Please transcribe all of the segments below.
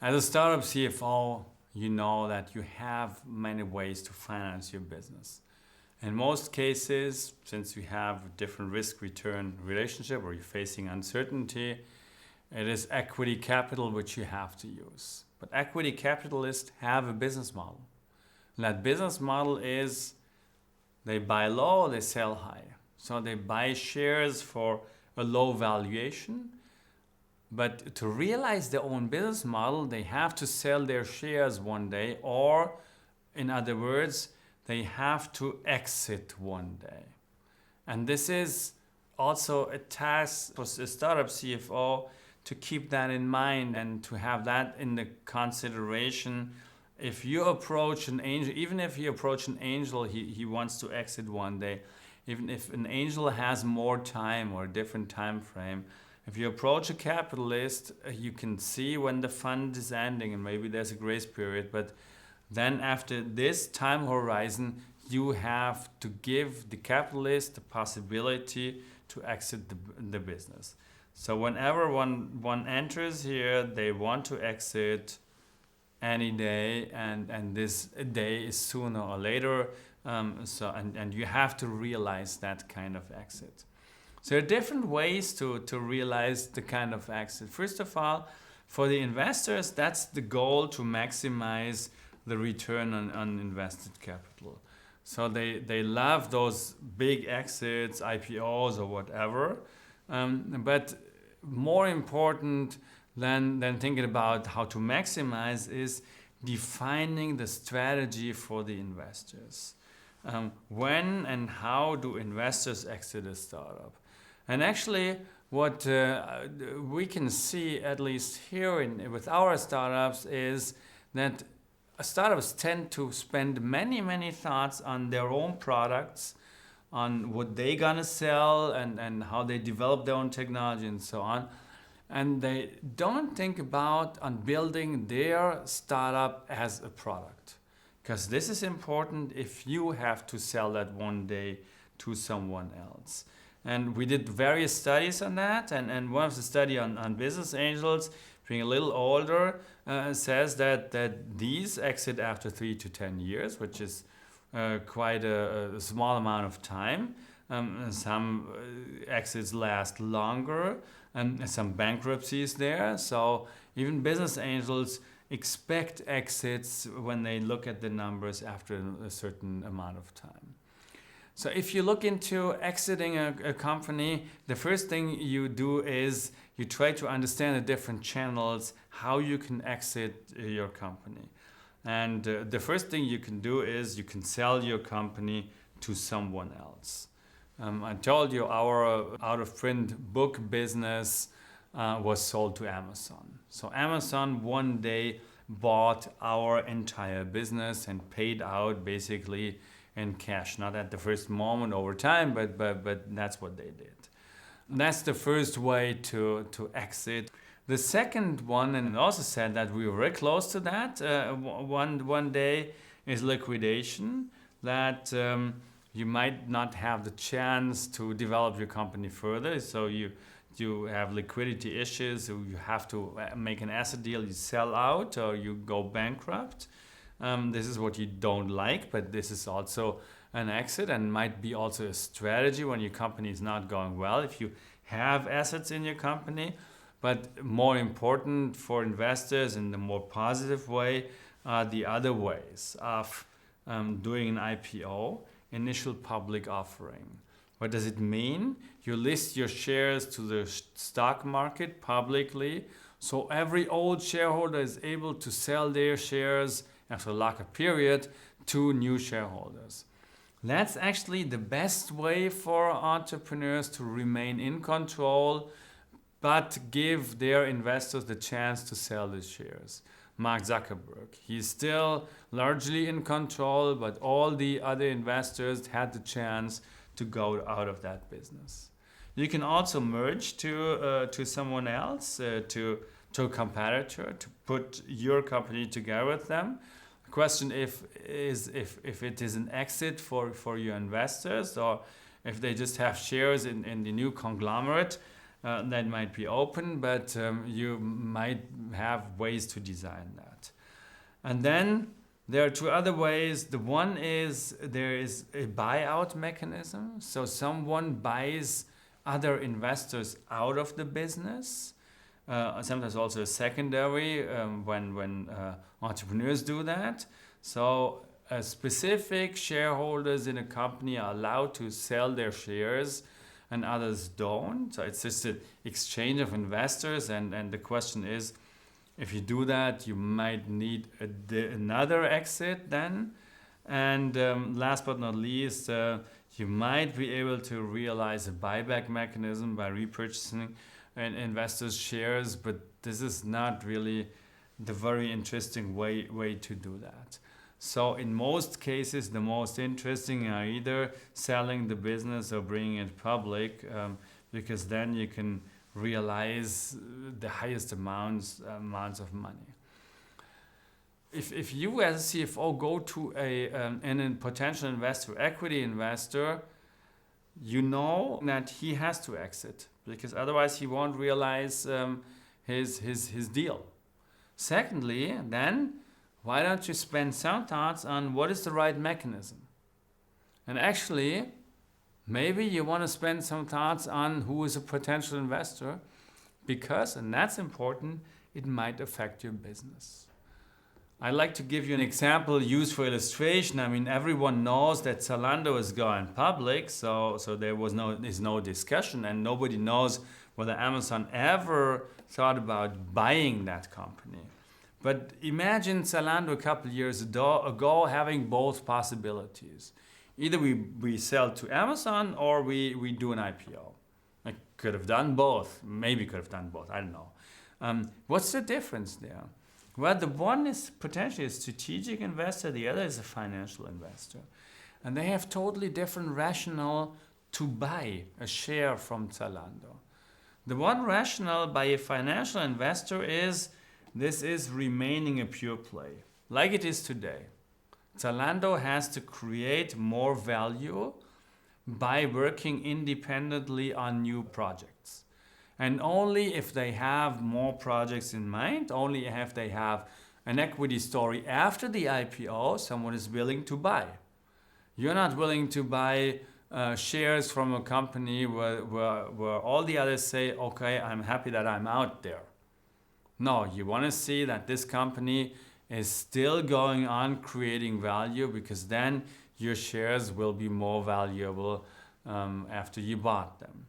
As a startup CFO, you know that you have many ways to finance your business. In most cases, since you have a different risk-return relationship or you're facing uncertainty, it is equity capital which you have to use. But equity capitalists have a business model. And that business model is they buy low, they sell high. So they buy shares for a low valuation. But to realize their own business model, they have to sell their shares one day, or in other words, they have to exit one day. And this is also a task for a startup CFO to keep that in mind and to have that in the consideration. If you approach an angel, even if you approach an angel, he wants to exit one day. Even if an angel has more time or a different time frame, if you approach a capitalist, you can see when the fund is ending and maybe there's a grace period, but then after this time horizon, you have to give the capitalist the possibility to exit the business. So whenever one enters here, they want to exit any day, and this day is sooner or later. And you have to realize that kind of exit. So there are different ways to realize the kind of exit. First of all, for the investors, that's the goal, to maximize the return on invested capital. So they love those big exits, IPOs or whatever. But more important than thinking about how to maximize is defining the strategy for the investors. When and how do investors exit a startup? And actually, what we can see, at least here with our startups, is that startups tend to spend many thoughts on their own products, on what they're gonna sell and how they develop their own technology and so on. And they don't think about on building their startup as a product. Because this is important if you have to sell that one day to someone else. And we did various studies on that, and one of the study on business angels, being a little older, says that these exit after 3 to 10 years, which is quite a small amount of time. Some exits last longer, and some bankruptcies there. So even business angels expect exits when they look at the numbers after a certain amount of time. So if you look into exiting a company, the first thing you do is you try to understand the different channels, how you can exit your company. And the first thing you can do is you can sell your company to someone else. I told you our out-of-print book business was sold to Amazon. So Amazon one day bought our entire business and paid out basically in cash, not at the first moment, over time, but that's what they did. That's the first way to exit. The second one, and it also said that we were very close to that, one day is liquidation, that you might not have the chance to develop your company further, so you have liquidity issues, so you have to make an asset deal, you sell out or you go bankrupt. This is what you don't like, but this is also an exit and might be also a strategy when your company is not going well, if you have assets in your company. But more important for investors in the more positive way are the other ways of doing an IPO, initial public offering. What does it mean? You list your shares to the stock market publicly, so every old shareholder is able to sell their shares after a lock-up period to new shareholders. That's actually the best way for entrepreneurs to remain in control, but give their investors the chance to sell the shares. Mark Zuckerberg, he's still largely in control, but all the other investors had the chance to go out of that business. You can also merge to someone else, to a competitor, to put your company together with them. The question if it is an exit for your investors, or if they just have shares in the new conglomerate. that might be open, but you might have ways to design that. And then there are two other ways. The one is there is a buyout mechanism. So someone buys other investors out of the business. Sometimes also a secondary when entrepreneurs do that. So specific shareholders in a company are allowed to sell their shares and others don't. So it's just an exchange of investors. And the question is, if you do that, you might need another exit then. And last but not least, you might be able to realize a buyback mechanism by repurchasing investors' shares, but this is not really the very interesting way to do that. So in most cases, the most interesting are either selling the business or bringing it public, because then you can realize the highest amounts of money. If you as a CFO go to a potential investor, equity investor, you know that he has to exit because otherwise he won't realize his deal. Secondly, then why don't you spend some thoughts on what is the right mechanism? And actually, maybe you want to spend some thoughts on who is a potential investor because, and that's important, it might affect your business. I'd like to give you an example used for illustration. I mean, everyone knows that Zalando is going public, so there's no discussion, and nobody knows whether Amazon ever thought about buying that company. But imagine Zalando a couple of years ago having both possibilities. Either we sell to Amazon or we do an IPO. I could have done both. Maybe could have done both. I don't know. What's the difference there? Well, the one is potentially a strategic investor. The other is a financial investor. And they have totally different rationale to buy a share from Zalando. The one rationale by a financial investor is this is remaining a pure play, like it is today. Zalando has to create more value by working independently on new projects. And only if they have more projects in mind, only if they have an equity story after the IPO, someone is willing to buy. You're not willing to buy shares from a company where all the others say, okay, I'm happy that I'm out there. No, you want to see that this company is still going on creating value because then your shares will be more valuable after you bought them.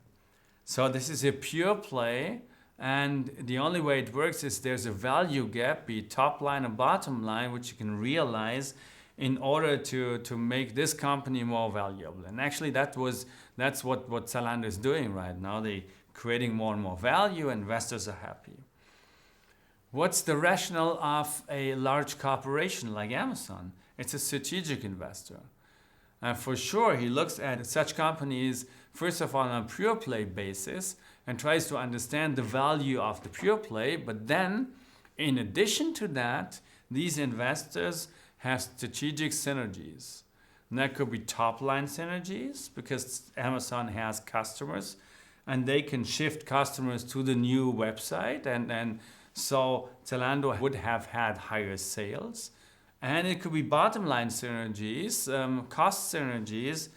So this is a pure play, and the only way it works is there's a value gap, be it top line or bottom line, which you can realize in order to make this company more valuable. And actually that's what Zalando is doing right now. They're creating more and more value, and investors are happy. What's the rationale of a large corporation like Amazon? It's a strategic investor. For sure, he looks at such companies, first of all, on a pure play basis and tries to understand the value of the pure play. But then, in addition to that, these investors have strategic synergies. And that could be top-line synergies because Amazon has customers and they can shift customers to the new website and so Zalando would have had higher sales. And it could be bottom line synergies, cost synergies,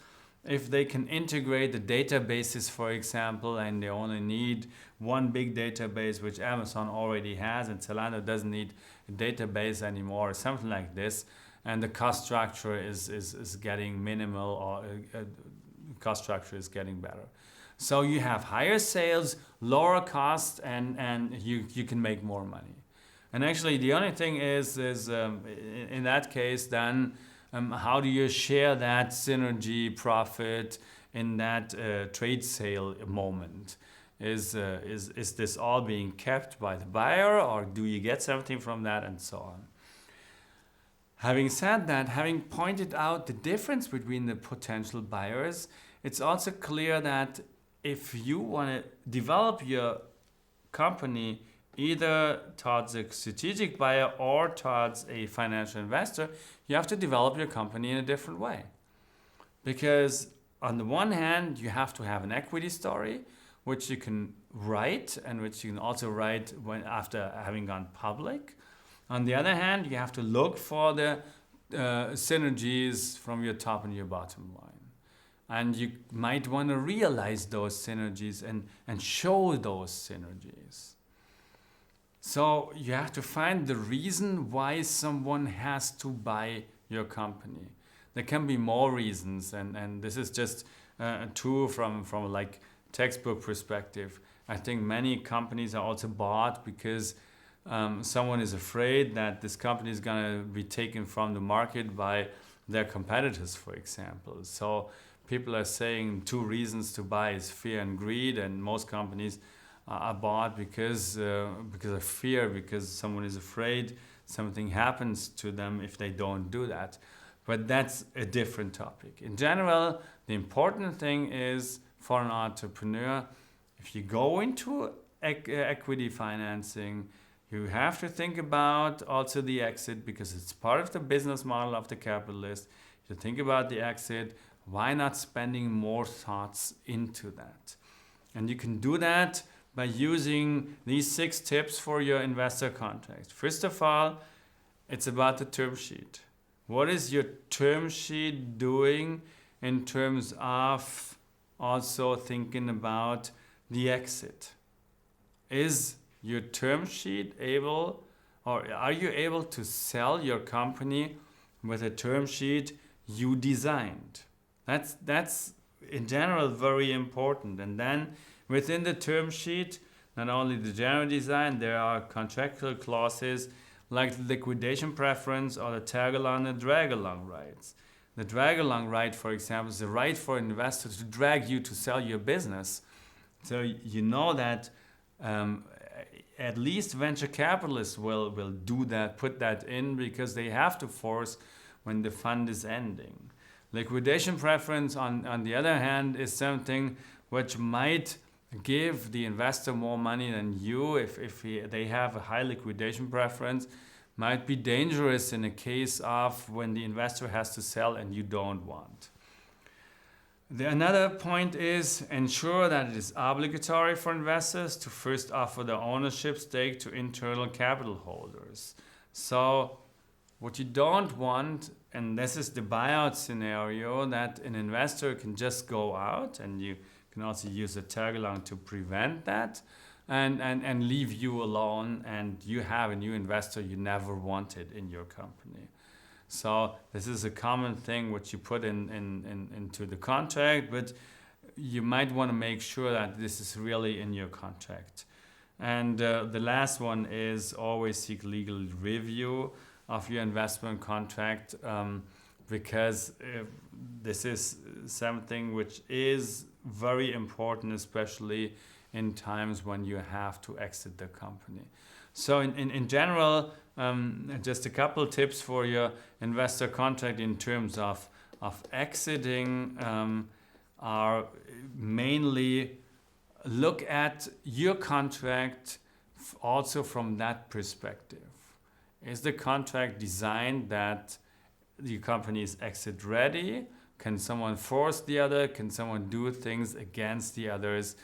if they can integrate the databases, for example, and they only need one big database, which Amazon already has, and Zalando doesn't need a database anymore, or something like this, and the cost structure is getting minimal, or cost structure is getting better. So you have higher sales, lower cost, and you can make more money. And actually, the only thing is in that case, then how do you share that synergy profit in that trade sale moment? Is this all being kept by the buyer, or do you get something from that, and so on? Having said that, having pointed out the difference between the potential buyers, it's also clear that if you want to develop your company either towards a strategic buyer or towards a financial investor, you have to develop your company in a different way. Because on the one hand, you have to have an equity story. which you can write and which you can also write when after having gone public. On the other hand, you have to look for the synergies from your top and your bottom line. And you might want to realize those synergies and show those synergies. So you have to find the reason why someone has to buy your company. There can be more reasons, and this is just two from like textbook perspective. I think many companies are also bought because someone is afraid that this company is going to be taken from the market by their competitors, for example. So people are saying two reasons to buy is fear and greed, and most companies are bought because of fear, because someone is afraid something happens to them if they don't do that. But that's a different topic. In general, the important thing is for an entrepreneur, if you go into equity financing, you have to think about also the exit, because it's part of the business model of the capitalist. You think about the exit. Why not spending more thoughts into that? And you can do that by using these 6 tips for your investor contract. First of all, it's about the term sheet. What is your term sheet doing in terms of also thinking about the exit? Is your term sheet able, or are you able to sell your company with a term sheet you designed? That's in general very important. And then within the term sheet, not only the general design, there are contractual clauses like the liquidation preference or the tag-along and drag-along rights. The drag-along right, for example, is the right for an investor to drag you to sell your business. So you know that at least venture capitalists will do that, put that in, because they have to force when the fund is ending. Liquidation preference, on the other hand, is something which might give the investor more money than you if they have a high liquidation preference. Might be dangerous in a case of when the investor has to sell and you don't want. Another point is ensure that it is obligatory for investors to first offer their ownership stake to internal capital holders. So what you don't want, and this is the buyout scenario, that an investor can just go out, and you can also use a tag-along to prevent that, and leave you alone, and you have a new investor you never wanted in your company. So this is a common thing which you put into the contract, but you might want to make sure that this is really in your contract. And the last one is always seek legal review of your investment contract, because this is something which is very important, especially in times when you have to exit the company. So in general, just a couple tips for your investor contract in terms of exiting are mainly look at your contract also from that perspective. Is the contract designed that the company is exit ready? Can someone force the other? Can someone do things against the others?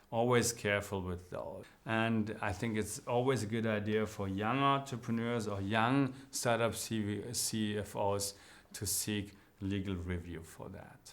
Always careful with those. And I think it's always a good idea for young entrepreneurs or young startup CFOs to seek legal review for that.